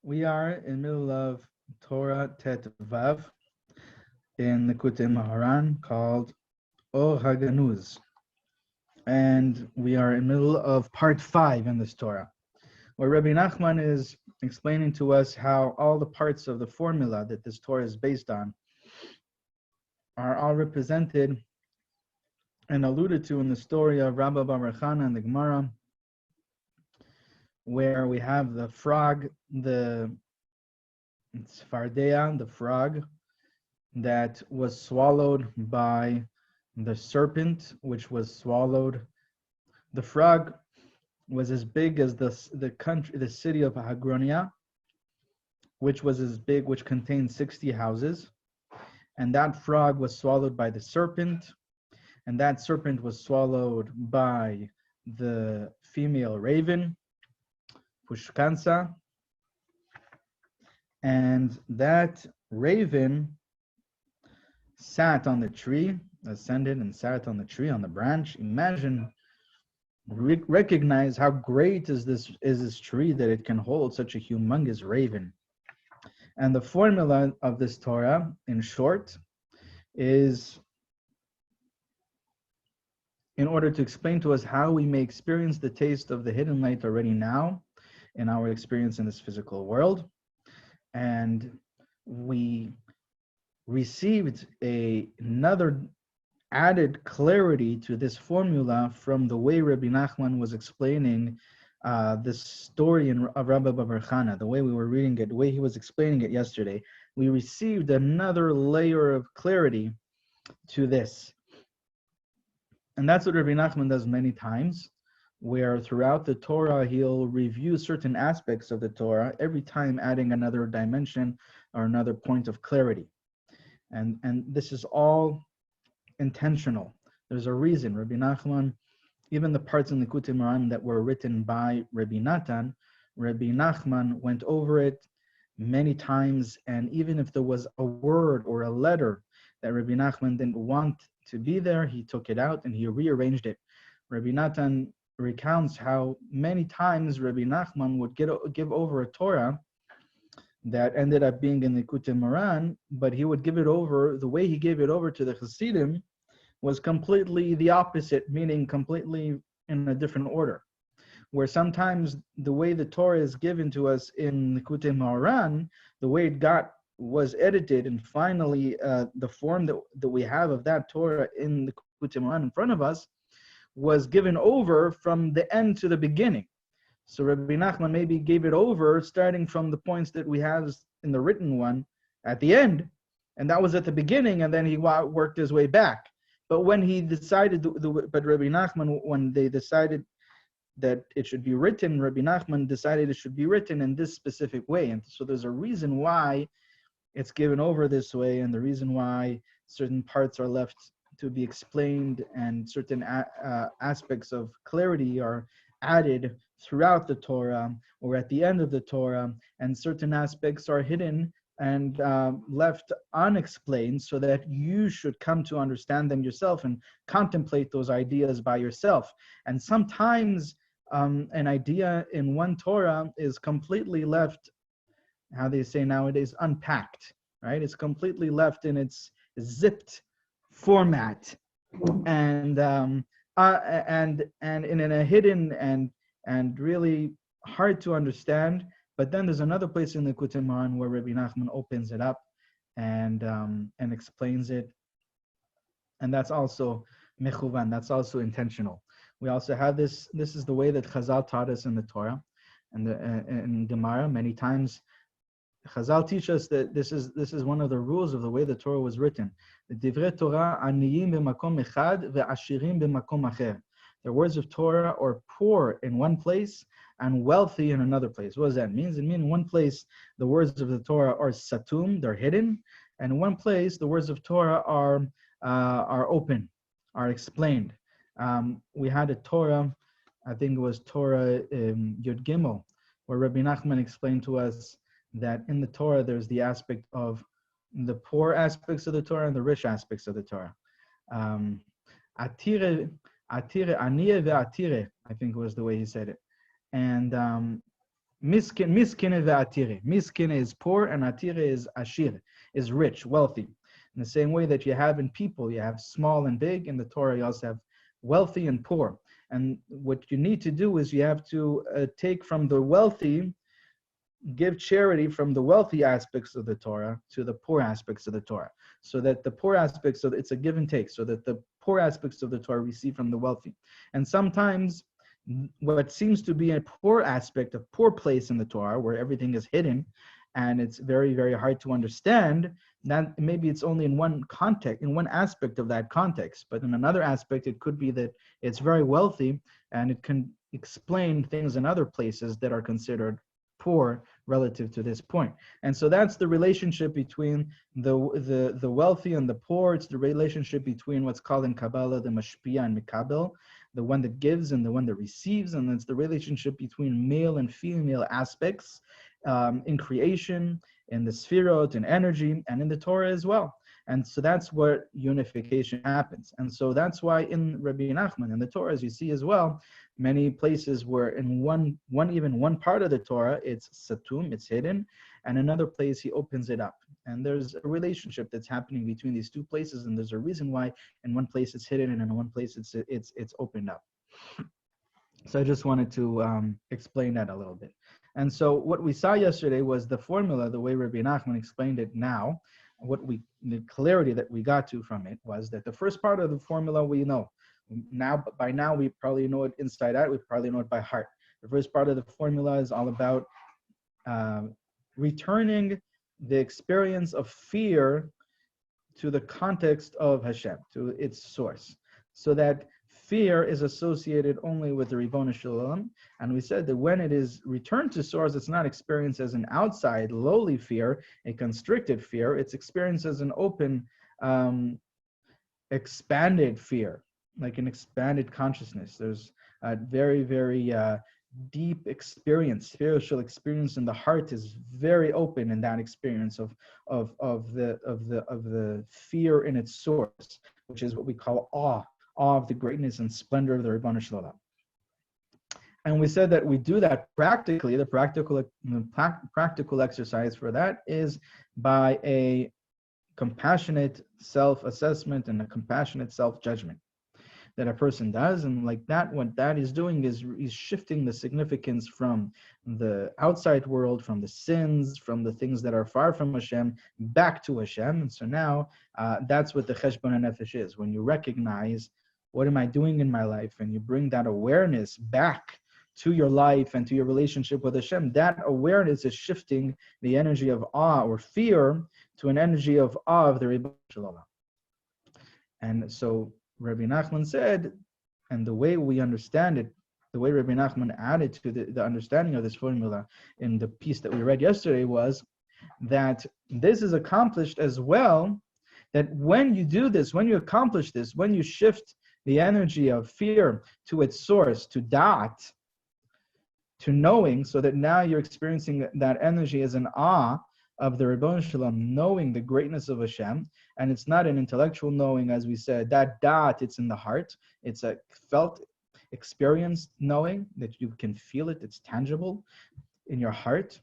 We are in the middle of Torah Tet Vav in the Likutei Moharan called Or Haganuz. And we are in the middle of part 5 in this Torah, where Rabbi Nachman is explaining to us how all the parts of the formula that this Torah is based on are all represented and alluded to in the story of Rabba Bar Chana and the Gemara, where we have the frog, the Sfardea, the frog, that was swallowed by the serpent, which was swallowed. The frog was as big as the country, the city of Hagronia, which was as big, which contained 60 houses. And that frog was swallowed by the serpent, and that serpent was swallowed by the female raven, Pushkansa. And that raven sat on the tree, ascended and sat on the tree, on the branch. Imagine, recognize how great is this tree that it can hold such a humongous raven. And the formula of this Torah, in short, is in order to explain to us how we may experience the taste of the hidden light already now in our experience in this physical world. And we received another added clarity to this formula from the way Rabbi Nachman was explaining this story of Rabba Bar Chana, the way we were reading it, the way he was explaining it yesterday. We received another layer of clarity to this. And that's what Rabbi Nachman does many times, where throughout the Torah, he'll review certain aspects of the Torah, every time adding another dimension or another point of clarity. And this is all intentional. There's a reason. Rabbi Nachman, even the parts in the Likutei Moharan that were written by Rabbi Natan, Rabbi Nachman went over it many times, and even if there was a word or a letter that Rabbi Nachman didn't want to be there, he took it out and he rearranged it. Rabbi Natan recounts how many times Rabbi Nachman would give over a Torah that ended up being in the Likutei Moharan, but he would give it over, the way he gave it over to the Hasidim was completely the opposite, meaning completely in a different order. Where sometimes the way the Torah is given to us in the Likutei Moharan, the way it was edited, and finally the form that we have of that Torah in the Likutei Moharan in front of us was given over from the end to the beginning. So Rabbi Nachman maybe gave it over starting from the points that we have in the written one at the end, and that was at the beginning, and then he worked his way back. But when he decided, but Rabbi Nachman, when they decided that it should be written, Rabbi Nachman decided it should be written in this specific way. And so there's a reason why it's given over this way, and the reason why certain parts are left to be explained and certain aspects of clarity are added throughout the Torah or at the end of the Torah, and certain aspects are hidden and left unexplained so that you should come to understand them yourself and contemplate those ideas by yourself. And sometimes an idea in one Torah is completely left, how they say nowadays, unpacked, right? It's completely left in its zipped format and in a hidden and really hard to understand. But then there's another place in the Likutei Moharan where Rabbi Nachman opens it up and explains it, and that's also mechuvan. That's also intentional. We also have this. This is the way that Chazal taught us in the Torah, and in Gemara many times. Chazal teach us that this is one of the rules of the way the Torah was written. The Divrei Torah aniyim b'makom echad ve'ashirim b'makom acher. The words of Torah are poor in one place and wealthy in another place. What does that mean? It means in one place the words of the Torah are satum, they're hidden, and in one place the words of Torah are open, are explained. We had a Torah, I think it was Torah Yud Gimel, where Rabbi Nachman explained to us that in the Torah there's the aspect of the poor aspects of the Torah and the rich aspects of the Torah. Atire, aniye ve'atire, I think was the way he said it. And Miskine ve'atire. Miskine is poor and atire is ashir, is rich, wealthy. In the same way that you have in people, you have small and big. In the Torah, you also have wealthy and poor. And what you need to do is you have to take from the wealthy, give charity from the wealthy aspects of the Torah to the poor aspects of the Torah, so that the poor aspects of it's a give and take, so that the poor aspects of the Torah receive from the wealthy. And sometimes what seems to be a poor aspect, a poor place in the Torah, where everything is hidden and it's very, very hard to understand, that maybe it's only in one context, in one aspect of that context, but in another aspect, it could be that it's very wealthy and it can explain things in other places that are considered poor relative to this point. And so that's the relationship between the wealthy and the poor. It's the relationship between what's called in Kabbalah the mashpia and mikabel, the one that gives and the one that receives. And it's the relationship between male and female aspects in creation, in the sphirot, in energy, and in the Torah as well. And so that's where unification happens. And so that's why in Rabbi Nachman, in the Torah, as you see as well, many places where in even one part of the Torah, it's satum, it's hidden, and another place he opens it up. And there's a relationship that's happening between these two places, and there's a reason why in one place it's hidden and in one place it's opened up. So I just wanted to explain that a little bit. And so what we saw yesterday was the formula, the way Rabbi Nachman explained it now. The clarity that we got to from it was that the first part of the formula we know. By now we probably know it inside out, we probably know it by heart. The first part of the formula is all about returning the experience of fear to the context of Hashem, to its source, so that fear is associated only with the Ribono Shel Olam. And we said that when it is returned to source, it's not experienced as an outside, lowly fear, a constricted fear. It's experienced as an open, expanded fear, like an expanded consciousness. There's a very, very deep experience, spiritual experience in the heart is very open in that experience of the fear in its source, which is what we call awe of the greatness and splendor of the Ribono Shel Olam. And we said that we do that practically. The practical exercise for that is by a compassionate self-assessment and a compassionate self-judgment that a person does. And like that, what that is doing is shifting the significance from the outside world, from the sins, from the things that are far from Hashem, back to Hashem. And so now that's what the Cheshbon HaNefesh is. When you recognize, what am I doing in my life? And you bring that awareness back to your life and to your relationship with Hashem, that awareness is shifting the energy of awe or fear to an energy of awe of the Ribono Shel Olam. And so Rabbi Nachman said, and the way we understand it, the way Rabbi Nachman added to the understanding of this formula in the piece that we read yesterday was that this is accomplished as well, that when you do this, when you accomplish this, when you shift the energy of fear to its source, to da'at, to knowing, so that now you're experiencing that energy as an awe of the Ribono Shel Olam, knowing the greatness of Hashem, and it's not an intellectual knowing, as we said, that da'at, it's in the heart, it's a felt, experienced knowing, that you can feel it, it's tangible in your heart.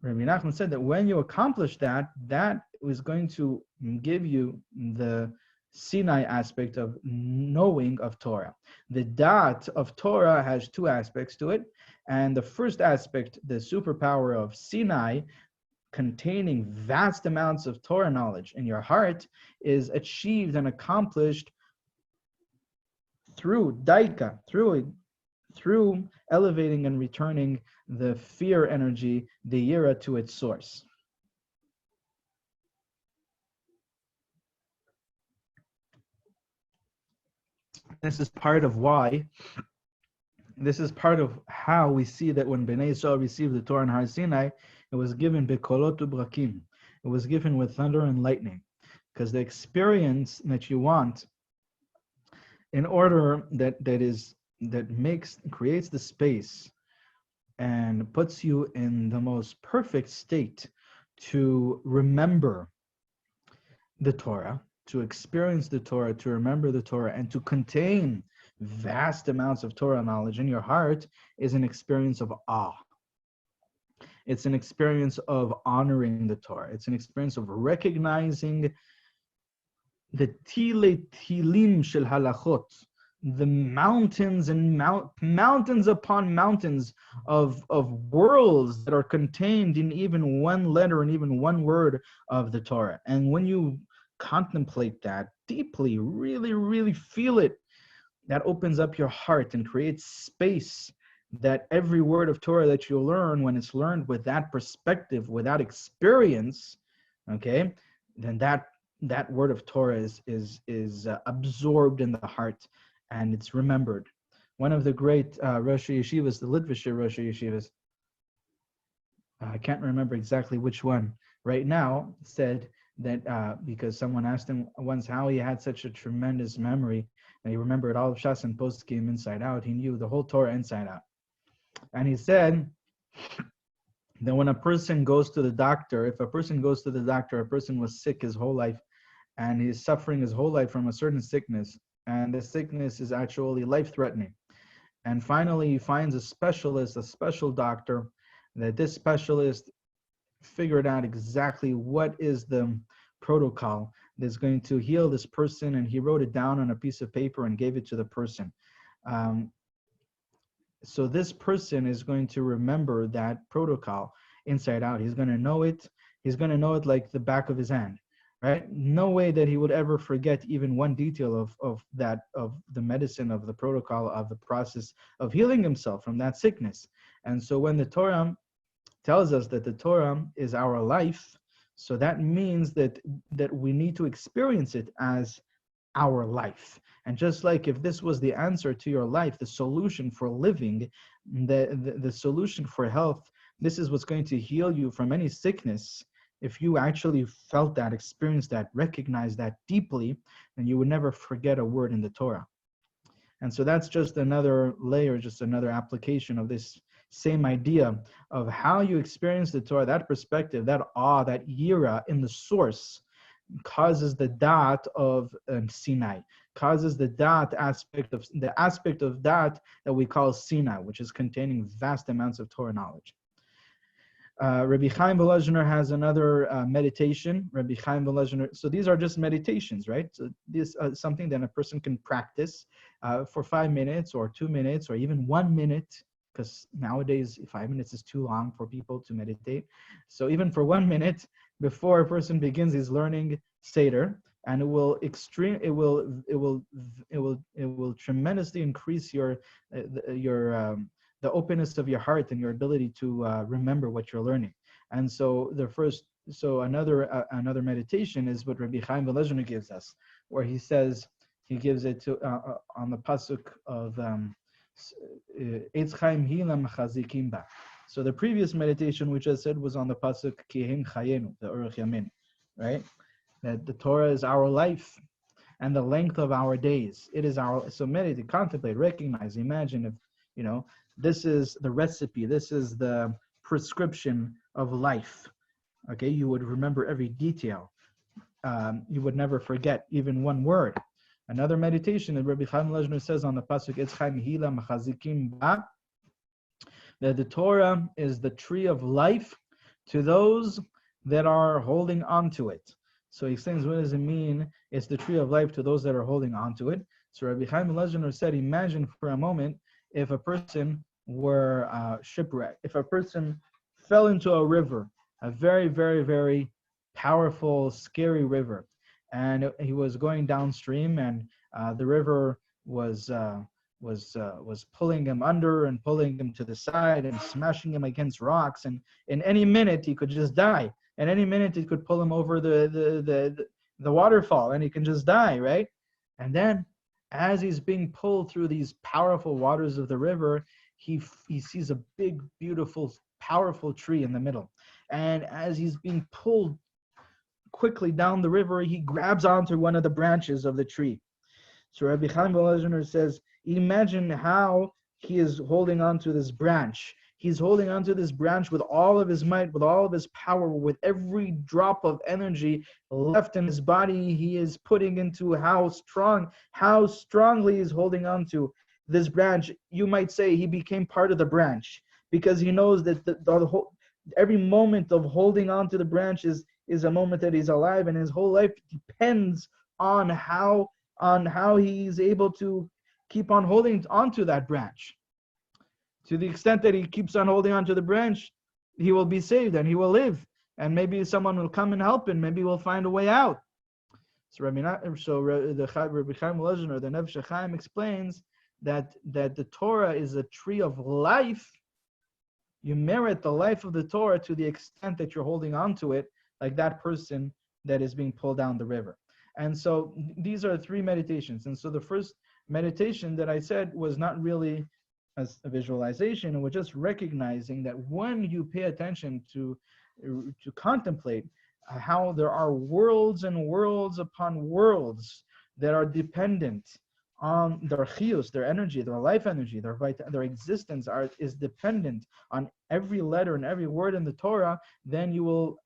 Rabbi Nachman said that when you accomplish that, that is going to give you the Sinai aspect of knowing of Torah. The da'at of Torah has two aspects to it, and the first aspect, the superpower of Sinai, containing vast amounts of Torah knowledge in your heart, is achieved and accomplished through daika, through elevating and returning the fear energy, the yira, to its source. This is part of how we see that when Bnei Yisrael received the Torah in Har Sinai, it was given bekolot ubrakim. It was given with thunder and lightning, because the experience that you want, in order creates the space and puts you in the most perfect state to remember the Torah, to experience the Torah, to remember the Torah, and to contain vast amounts of Torah knowledge in your heart, is an experience of awe. It's an experience of honoring the Torah. It's an experience of recognizing the tile tilim shel halachot, the mountains and mountains upon mountains of worlds that are contained in even one letter and even one word of the Torah. And when you contemplate that deeply, really, really feel it, that opens up your heart and creates space that every word of Torah that you learn, when it's learned with that perspective, without experience, okay, then that word of Torah is absorbed in the heart and it's remembered. One of the great Rosh Yeshivas, the Litvisher Rosh Yeshivas, I can't remember exactly which one right now, said that because someone asked him once how he had such a tremendous memory, and he remembered all of Shas and Poskim inside out. He knew the whole Torah inside out. And he said that when a person goes to the doctor, if a person goes to the doctor, a person was sick his whole life, and he's suffering his whole life from a certain sickness, and the sickness is actually life-threatening. And finally, he finds a specialist, a special doctor, that this specialist figured out exactly what is the protocol that's going to heal this person, and he wrote it down on a piece of paper and gave it to the person. So this person is going to remember that protocol inside out. He's going to know it. He's going to know it like the back of his hand, right? No way that he would ever forget even one detail of the medicine, of the protocol, of the process of healing himself from that sickness. And so when the Torah tells us that the Torah is our life, so that means that we need to experience it as our life. And just like if this was the answer to your life, the solution for living, the solution for health, this is what's going to heal you from any sickness. If you actually felt that, experienced that, recognized that deeply, then you would never forget a word in the Torah. And so that's just another layer, just another application of this same idea of how you experience the Torah, that perspective, that awe, that yira in the source, causes the da'at of Sinai, causes the da'at aspect of da'at that we call Sinai, which is containing vast amounts of Torah knowledge. Rabbi Chaim Volozhiner has another meditation. Rabbi Chaim Volozhiner. So these are just meditations, right? So this is something that a person can practice for 5 minutes or 2 minutes or even 1 minute, because nowadays 5 minutes is too long for people to meditate. So even for 1 minute before a person begins his learning Seder, and it will tremendously increase the openness of your heart and your ability to remember what you're learning. And so another meditation is what Rabbi Chaim Volozhiner gives us, where he says, he gives it to on the pasuk of Eitz Chaim Hilam Chazikim Ba. So the previous meditation, which I said, was on the pasuk Kihim Chayenu, the Orach Yamin, right? That the Torah is our life and the length of our days. It is our, so meditate, contemplate, recognize, imagine if, this is the recipe, this is the prescription of life. Okay, you would remember every detail. You would never forget even one word. Another meditation that Rabbi Chaim Volozhiner says on the pasuk Eitz Chaim Hila Machazikim Ba, that the Torah is the tree of life to those that are holding on to it. So he explains, what does it mean? It's the tree of life to those that are holding on to it. So Rabbi Chaim Volozhiner said, imagine for a moment if a person were shipwrecked, if a person fell into a river, a very, very, very powerful, scary river, and he was going downstream, and the river was pulling him under and pulling him to the side and smashing him against rocks, and in any minute he could just die. In any minute it could pull him over the waterfall, and he can just die, right? And then, as he's being pulled through these powerful waters of the river, he sees a big, beautiful, powerful tree in the middle. And as he's being pulled quickly down the river, he grabs onto one of the branches of the tree. So Rabbi Chaim Volozhiner says, imagine how he is holding on to this branch. He's holding on to this branch with all of his might, with all of his power, with every drop of energy left in his body. He is putting into how strongly he's holding on to this branch. You might say he became part of the branch, because he knows that the Every moment of holding on to the branch is a moment that he's alive, and his whole life depends on how he's able to keep on holding onto that branch. To the extent that he keeps on holding onto the branch, he will be saved and he will live. And maybe someone will come and help him. Maybe we'll find a way out. So the Rabbi Chaim Volozhin, or the Nefesh Chaim, explains that the Torah is a tree of life. You merit the life of the Torah to the extent that you're holding on to it, like that person that is being pulled down the river. And so these are three meditations. And so the first meditation that I said was not really as a visualization, and was just recognizing that when you pay attention to contemplate how there are worlds and worlds upon worlds that are dependent on their chiyus, their energy, their life energy, their existence is dependent on every letter and every word in the Torah, then you will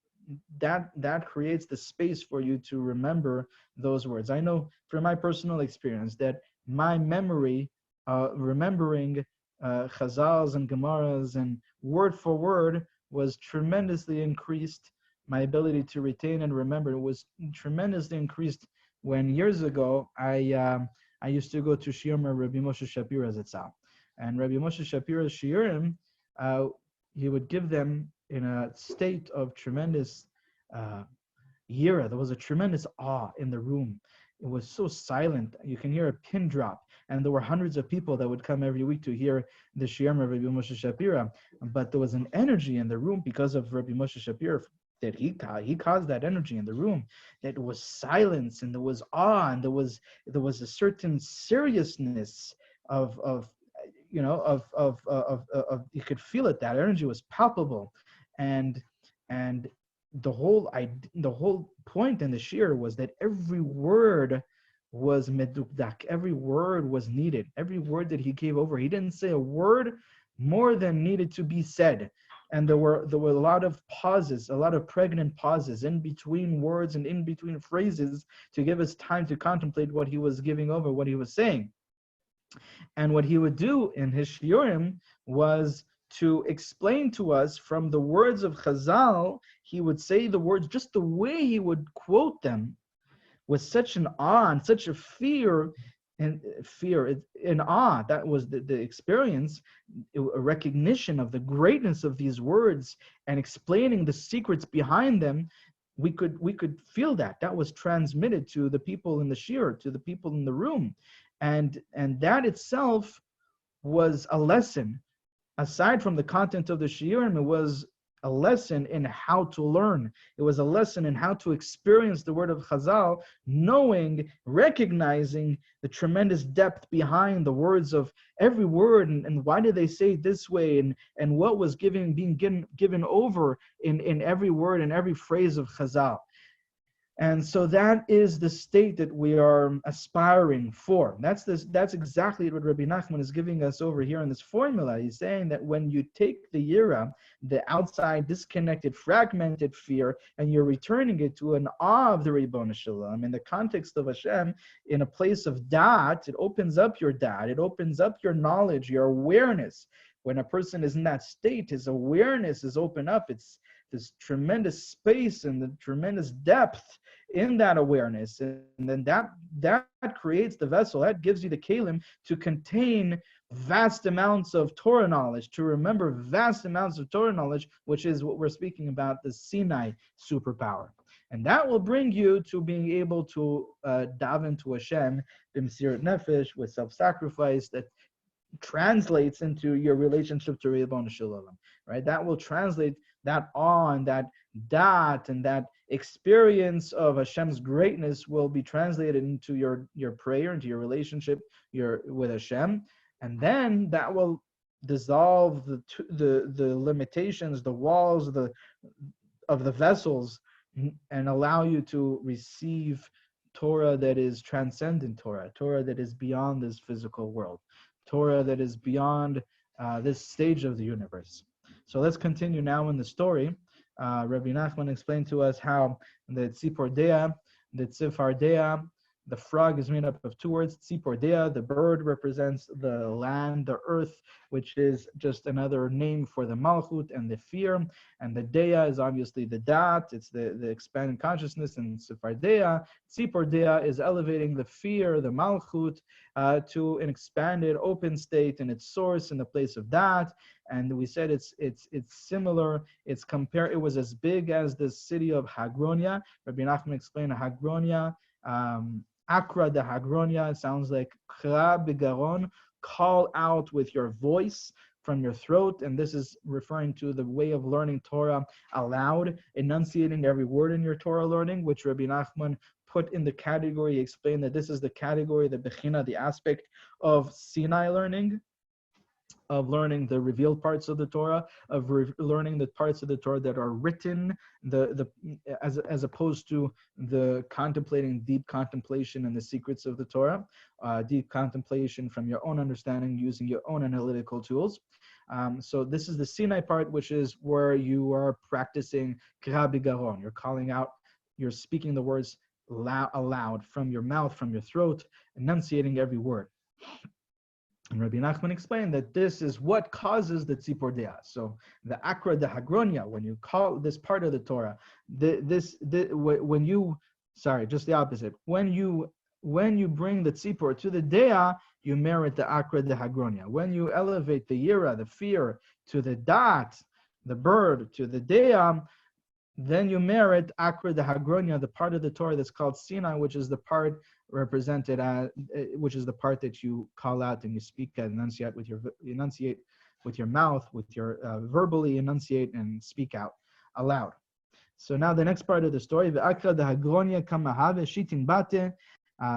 that creates the space for you to remember those words. I know from my personal experience that my memory, remembering Chazals and Gemaras and word for word, was tremendously increased. My ability to retain and remember was tremendously increased when years ago I used to go to Shiurim Rabbi Moshe Shapira Zatzal. And Rabbi Moshe Shapira's Shiurim, he would give them in a state of tremendous yira. There was a tremendous awe in the room. It was so silent. You can hear a pin drop. And there were hundreds of people that would come every week to hear the Shiurim of Rabbi Moshe Shapira. But there was an energy in the room because of Rabbi Moshe Shapira that he caused that energy in the room. That was silence, and there was awe, and there was a certain seriousness of you could feel it. That energy was palpable, and the whole point in the shir was that every word was medukdak. Every word was needed. Every word that he gave over, he didn't say a word more than needed to be said. And there were a lot of pauses, a lot of pregnant pauses in between words and in between phrases to give us time to contemplate what he was giving over, what he was saying. And what he would do in his shiurim was to explain to us from the words of Chazal. He would say the words just the way he would quote them, with such an awe and such a fear in awe. That was the experience, a recognition of the greatness of these words and explaining the secrets behind them. We could feel that was transmitted to the people in the shir, to the people in the room, and that itself was a lesson. Aside from the content of the shiurim, it was a lesson in how to learn. It was a lesson in how to experience the word of Chazal, knowing, recognizing the tremendous depth behind the words of every word, and why did they say it this way, and what was being given over in every word and every phrase of Chazal. And so that is the state that we are aspiring for. That's exactly what Rabbi Nachman is giving us over here in this formula. He's saying that when you take the yira, the outside, disconnected, fragmented fear, and you're returning it to an awe of the Ribono Shel Olam in the context of Hashem, in a place of da'at, it opens up your da'at, it opens up your knowledge, your awareness. When a person is in that state, his awareness is open up. It's this tremendous space and the tremendous depth in that awareness, and then that creates the vessel, that gives you the kalim to contain vast amounts of Torah knowledge, to remember vast amounts of Torah knowledge, which is what we're speaking about, the Sinai superpower. And that will bring you to being able to daven to Hashem b'mesirat nefesh, with self-sacrifice, that translates into your relationship to Ribono Shel Olam, right? That will translate that awe and that da'at and that experience of Hashem's greatness will be translated into your prayer, into your relationship with Hashem, and then that will dissolve the limitations, the walls of the vessels, and allow you to receive Torah that is transcendent Torah that is beyond this physical world, Torah that is beyond this stage of the universe. So let's continue now in the story. Rabbi Nachman explained to us how the Tzipor Dea, the Tzifar Dea, The frog is made up of two words, tzipordea. The bird represents the land, the earth, which is just another name for the malchut and the fear. And the dea is obviously the dat, it's the expanded consciousness. And tzipordea, tzipordea is elevating the fear, the malchut, to an expanded open state in its source in the place of dat. And we said it's similar. It was as big as the city of Hagronia. Rabbi Nachman explained Hagronia. Akra de Hagronia sounds like Kra bigaron, call out with your voice from your throat. And this is referring to the way of learning Torah aloud, enunciating every word in your Torah learning, which Rabbi Nachman put in the category, explained that this is the category, the bechina, the aspect of Sinai learning, of learning the revealed parts of the Torah, of learning the parts of the Torah that are written, as opposed to the contemplating, deep contemplation and the secrets of the Torah, deep contemplation from your own understanding, using your own analytical tools. So this is the Sinai part, which is where you are practicing Kra bigaron. You're calling out, you're speaking the words aloud from your mouth, from your throat, enunciating every word. And Rabbi Nachman explained that this is what causes the tzipordea. So the akra de hagronia, when you call this part of the Torah, just the opposite. When you bring the tzipor to the dea, you merit the akra de hagronia. When you elevate the yira, the fear, to the dat, the bird, to the dea, then you merit akra de hagronia, the part of the Torah that's called Sinai, which is the part represented as, which is the part that you call out and you speak and enunciate with your mouth, with your verbally enunciate and speak out aloud. So now the next part of the story, ve'akra de hagronia kamahave shitin bate.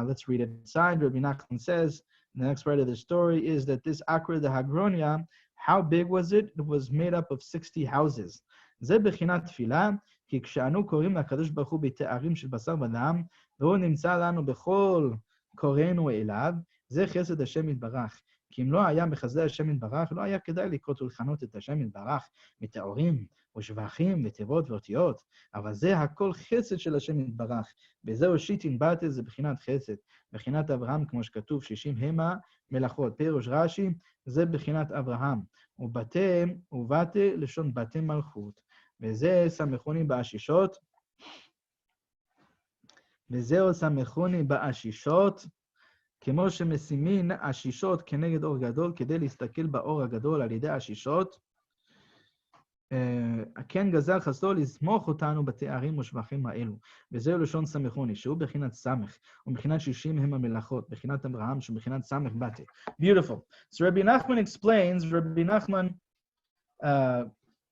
Let's read it inside. Rabbi Nachman says the next part of the story is that this akra de hagronia, how big was it? It was made up of 60 houses. זה בחינת תפילה, כי כשאנו קוראים לקדוש ברוך הוא בתארים של בשר ודם, והוא נמצא לנו בכל קוראינו אליו, זה חסד השם יתברך. כי אם לא היה בחסדי השם יתברך, לא היה כדאי לקרות ולכנות את השם יתברך בתארים ושבחים ותיבות ואותיות, אבל זה הכל חסד של השם יתברך. וזהו שיטין בתה, זה בחינת חסד. בחינת אברהם, כמו שכתוב, 60 המה מלאכות. פירוש רש"י, זה בחינת אברהם. ובתה לשון בתי מלכות. וזה סמכוני באשישות. וזהו סמכוני באשישות, כמו שמשימין אשישות כנגד אור גדול, כדי להסתכל באור הגדול על ידי אשישות. כן גזר חסדו לסמוך אותנו בתארים ושבחים האלו. וזהו לשון סמכוני, שהוא בחינת סמך, ובחינת 60 הם המלאכות, בחינת אברהם, שבחינת סמך בתה. Beautiful. So Rabbi Nachman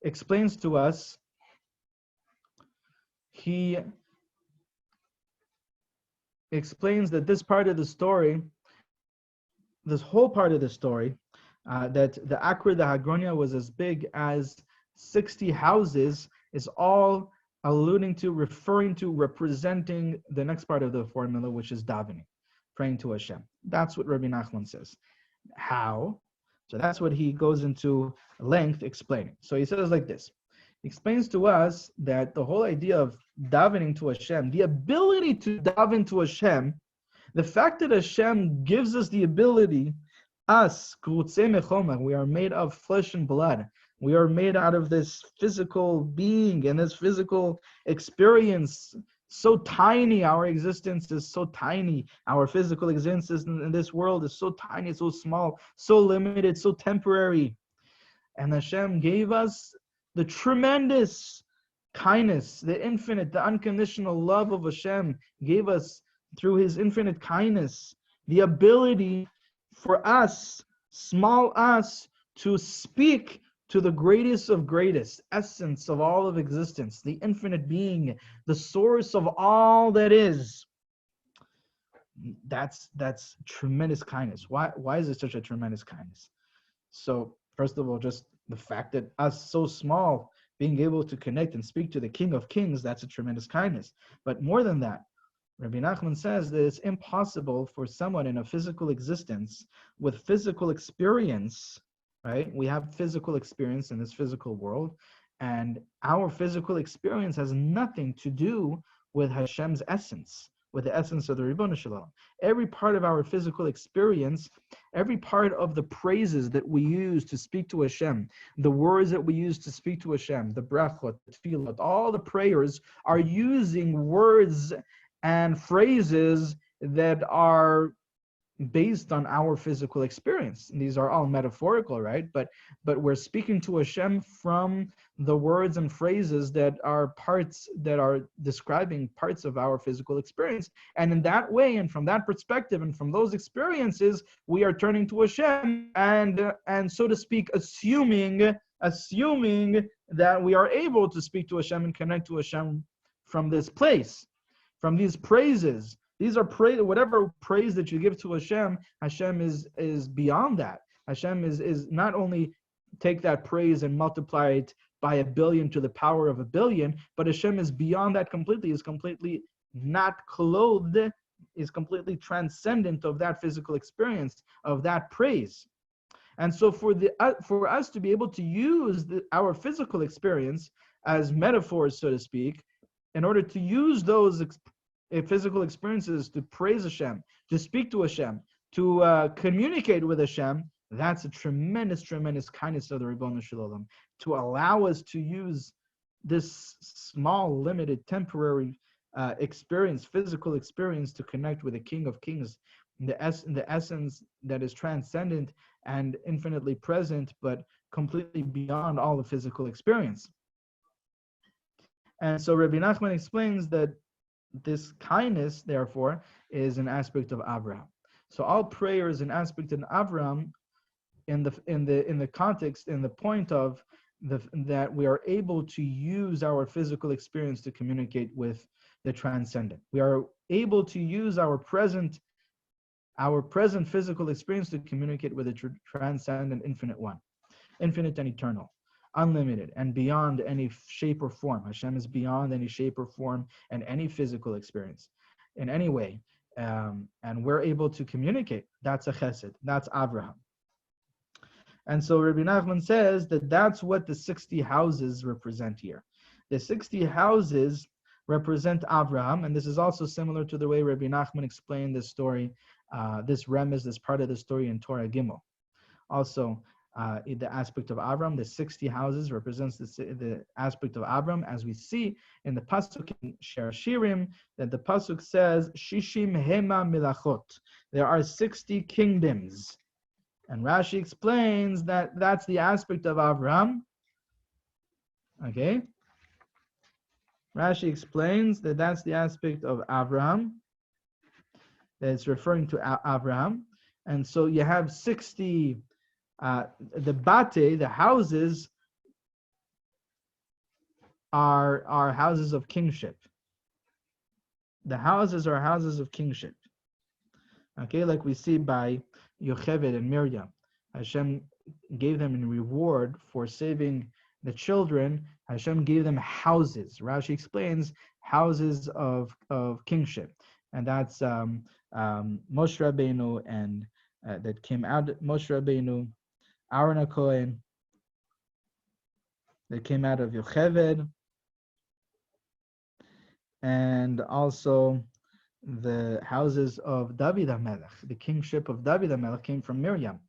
explains to us, he explains that this part of the story, this whole part of the story, that the Akra, the Hagronia, was as big as 60 houses, is all referring to, representing the next part of the formula, which is davening, praying to Hashem. That's what Rabbi Nachman says. How? So that's what he goes into length explaining. So he says like this. He explains to us that the whole idea of davening to Hashem, the ability to daven to Hashem, the fact that Hashem gives us the ability, us, we are made of flesh and blood. We are made out of this physical being and this physical experience, so tiny. Our existence is so tiny. Our physical existence in this world is so tiny, so small, so limited, so temporary. And Hashem gave us the tremendous kindness, the infinite, the unconditional love of Hashem, gave us through His infinite kindness the ability for us, small us, to speak to the greatest of greatest, essence of all of existence, the infinite being, the source of all that is. That's tremendous kindness. Why is it such a tremendous kindness? So first of all, just the fact that us so small being able to connect and speak to the King of Kings, that's a tremendous kindness. But more than that, Rabbi Nachman says that it's impossible for someone in a physical existence with physical experience, right? We have physical experience in this physical world, and our physical experience has nothing to do with Hashem's essence, with the essence of the Ribono Shel Olam. Every part of our physical experience, every part of the praises that we use to speak to Hashem, the words that we use to speak to Hashem, the brachot, the tefillot, all the prayers are using words and phrases that are based on our physical experience. And these are all metaphorical, right? But we're speaking to Hashem from the words and phrases that are parts that are describing parts of our physical experience. And in that way, and from that perspective, and from those experiences, we are turning to Hashem and so to speak, assuming that we are able to speak to Hashem and connect to Hashem from this place, from these praises. These are whatever praise that you give to Hashem, Hashem is beyond that. Hashem is not only take that praise and multiply it by 1 billion to the power of 1 billion, but Hashem is beyond that completely, is completely not clothed, is completely transcendent of that physical experience, of that praise. And so for us to be able to use our physical experience as metaphors, so to speak, in order to use those physical experiences to praise Hashem, to speak to Hashem, to communicate with Hashem, that's a tremendous, tremendous kindness of the Ribono Shel Olam, to allow us to use this small, limited, temporary experience, physical experience, to connect with the King of Kings, the essence that is transcendent and infinitely present, but completely beyond all the physical experience. And so Rabbi Nachman explains that this kindness, therefore, is an aspect of Abraham. So all prayer is an aspect in Abraham, in the context, in the point of that we are able to use our physical experience to communicate with the transcendent. We are able to use our present physical experience to communicate with the transcendent, infinite one, infinite and eternal, unlimited and beyond any shape or form. Hashem is beyond any shape or form and any physical experience in any way. And we're able to communicate. That's a chesed. That's Abraham. And so Rabbi Nachman says that that's what the 60 houses represent here. The 60 houses represent Abraham, and this is also similar to the way Rabbi Nachman explained this story, this remez, this part of the story in Torah Gimel. Also, the aspect of Abraham, the 60 houses represents the aspect of Abraham, as we see in the pasuk in Shir Shirim, that the pasuk says, "Shishim hema milachot." There are 60 kingdoms, and Rashi explains that that's the aspect of Abraham. Okay, Rashi explains that that's the aspect of Abraham. That it's referring to Abraham, and so you have 60. The bate, the houses, are houses of kingship. The houses are houses of kingship. Okay, like we see by Yocheved and Miriam. Hashem gave them in reward for saving the children. Hashem gave them houses. Rashi explains houses of kingship, and that's Moshe Rabbeinu and that came out Moshe Rabbeinu, Aaron HaKohen, that came out of Yocheved, and also the houses of David HaMelech. The kingship of David HaMelech came from Miriam.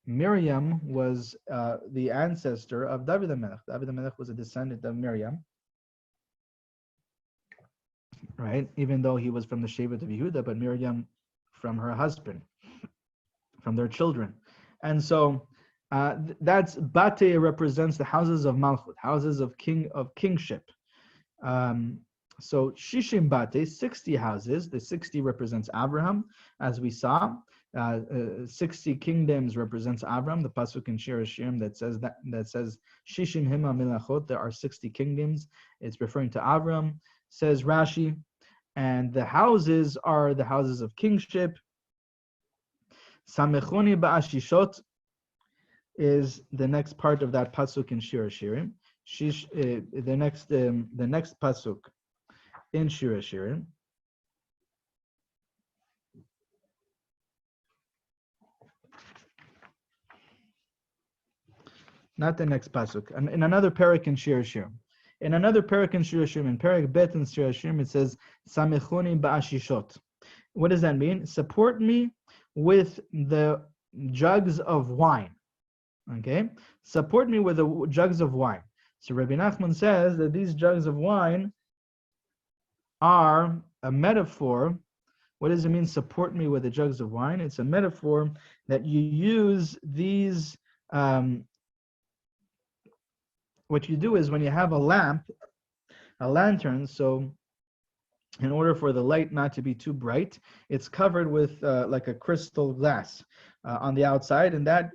Miriam was the ancestor of David HaMelech. David HaMelech was a descendant of Miriam, right? Even though he was from the Shevet of Yehuda, but Miriam from her husband, from their children. And so that's Bate represents the houses of Malchut, houses of kingship. So Shishim Bate, 60 houses. The 60 represents Abraham, as we saw. 60 kingdoms represents Abraham. The pasuk in Shir Hashirim that says Shishim Hima Milachot. There are 60 kingdoms. It's referring to Abraham, says Rashi, and the houses are the houses of kingship. Samechoni ba'ashishot is the next part of that pasuk in Shir Hashirim. The next pasuk in Shir Hashirim. Not the next pasuk. In another parak in Shir Hashirim. In another parak in Shir Hashirim, in Parak Bet in Shir Hashirim, it says, Samichuni ba'ashishot. What does that mean? Support me with the jugs of wine. Okay? Support me with the jugs of wine. So Rabbi Nachman says that these jugs of wine are a metaphor. What does it mean, support me with the jugs of wine? It's a metaphor that you use these, what you do is when you have a lamp, a lantern, so in order for the light not to be too bright, it's covered with like a crystal glass on the outside, and that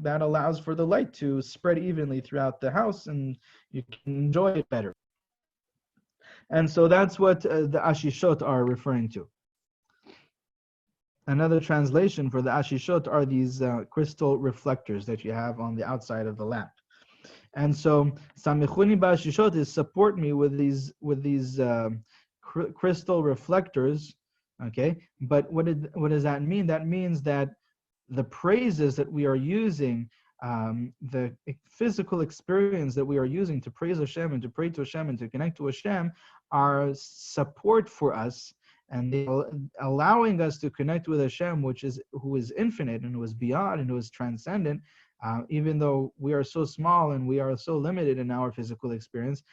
allows for the light to spread evenly throughout the house, and you can enjoy it better. And so that's what the ashishot are referring to. Another translation for the ashishot are these crystal reflectors that you have on the outside of the lamp. And so samichuni ba'ashishot is support me with these crystal reflectors. Okay, but what does that mean? That means that the praises that we are using, the physical experience that we are using to praise Hashem and to pray to Hashem and to connect to Hashem are support for us, and they are allowing us to connect with Hashem, who is infinite and who is beyond and who is transcendent. Even though we are so small and we are so limited in our physical experience,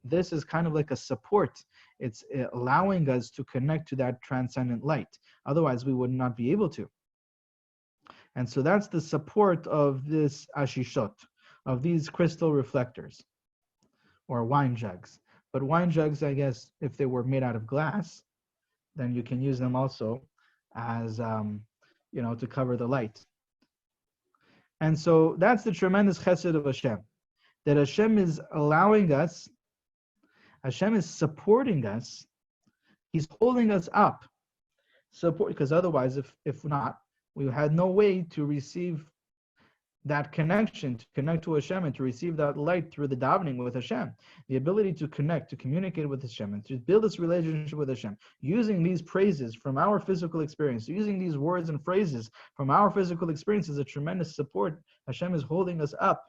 this is kind of like a support. It's allowing us to connect to that transcendent light. Otherwise, we would not be able to. And so that's the support of this ashishot, of these crystal reflectors, or wine jugs. But wine jugs, I guess, if they were made out of glass, then you can use them also as, to cover the light. And so that's the tremendous chesed of Hashem, that Hashem is allowing us, Hashem is supporting us, He's holding us up. Because otherwise, if not, we had no way to receive that connection, to connect to Hashem and to receive that light through the davening with Hashem. The ability to connect, to communicate with Hashem, and to build this relationship with Hashem, using these praises from our physical experience, using these words and phrases from our physical experience is a tremendous support. Hashem is holding us up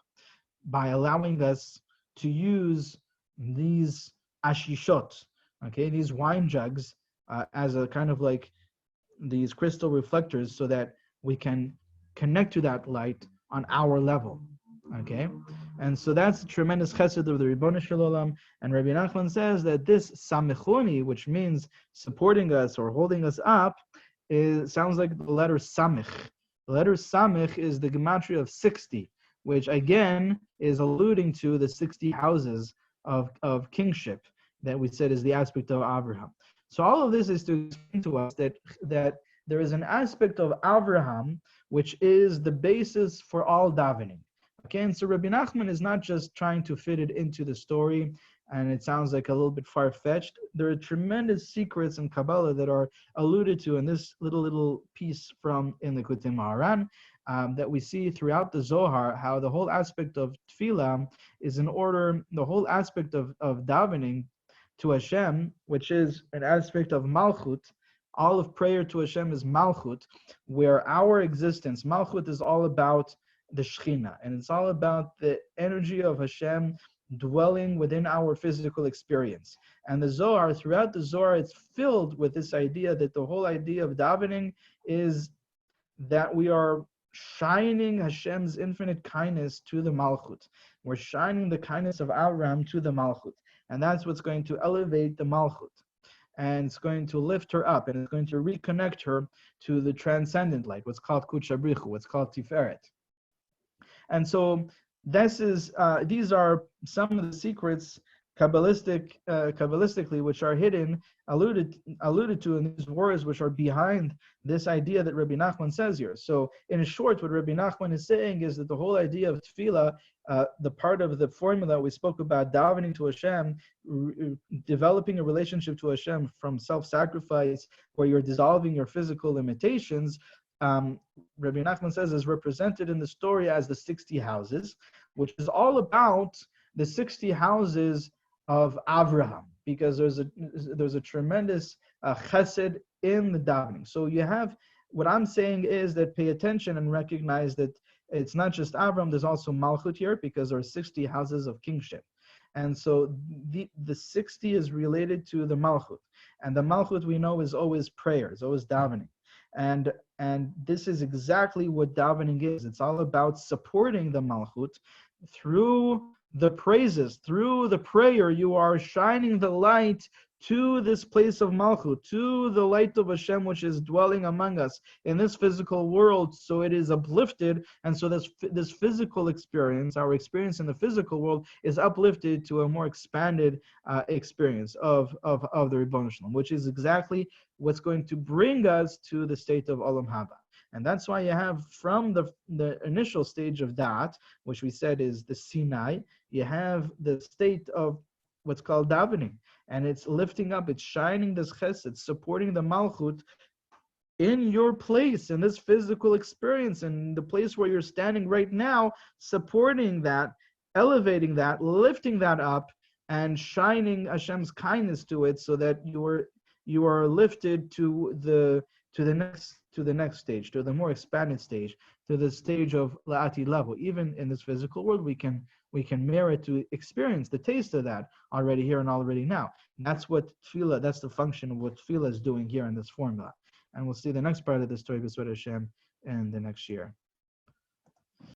by allowing us to use these ashishot, okay, these wine jugs, as a kind of like these crystal reflectors, so that we can connect to that light on our level, okay? And so that's a tremendous chesed of the Ribono Shel Olam. And Rabbi Nachman says that this samichuni, which means supporting us or holding us up, sounds like the letter samich. The letter samich is the gematria of 60, which again is alluding to the 60 houses of kingship that we said is the aspect of Abraham. So all of this is to explain to us that there is an aspect of Abraham which is the basis for all davening. Okay, and so Rabbi Nachman is not just trying to fit it into the story, and it sounds like a little bit far-fetched. There are tremendous secrets in Kabbalah that are alluded to in this little piece in the Likutei Moharan, that we see throughout the Zohar, how the whole aspect of tefillah is in order, the whole aspect of davening to Hashem, which is an aspect of Malchut. All of prayer to Hashem is Malchut, where our existence, Malchut is all about the Shekhinah, and it's all about the energy of Hashem dwelling within our physical experience. And the Zohar, throughout the Zohar, it's filled with this idea that the whole idea of davening is that we are shining Hashem's infinite kindness to the Malchut. We're shining the kindness of Abraham to the Malchut. And that's what's going to elevate the Malchut. And it's going to lift her up, and it's going to reconnect her to the transcendent light, what's called Kudsha Brichu, what's called Tiferet. And so these are some of the secrets Kabbalistically, which are hidden, alluded to in these words, which are behind this idea that Rabbi Nachman says here. So, in short, what Rabbi Nachman is saying is that the whole idea of tefillah, the part of the formula we spoke about, davening to Hashem, developing a relationship to Hashem from self-sacrifice, where you're dissolving your physical limitations, Rabbi Nachman says is represented in the story as the 60 houses, which is all about the 60 houses of Avraham, because there's a tremendous chesed in the davening. So you have, what I'm saying is that pay attention and recognize that it's not just Avraham, there's also Malchut here, because there are 60 houses of kingship. And so the 60 is related to the Malchut. And the Malchut we know is always prayer, is always davening. And this is exactly what davening is. It's all about supporting the Malchut through the praises, through the prayer. You are shining the light to this place of Malchut, to the light of Hashem, which is dwelling among us in this physical world, so it is uplifted, and so this physical experience, our experience in the physical world, is uplifted to a more expanded experience of the Ribono Shel Olam, which is exactly what's going to bring us to the state of Olam Haba. And that's why you have from the initial stage of that, which we said is the Sinai, you have the state of what's called davening. And it's lifting up, it's shining this chesed, supporting the Malchut in your place, in this physical experience, in the place where you're standing right now, supporting that, elevating that, lifting that up, and shining Hashem's kindness to it, so that you are lifted to the next stage, to the more expanded stage, to the stage of La'ati level. Even in this physical world, we can merit to experience the taste of that already here and already now. And that's what tefillah, that's the function of what tefillah is doing here in this formula. And we'll see the next part of the story, B'Sved Hashem, in the next year.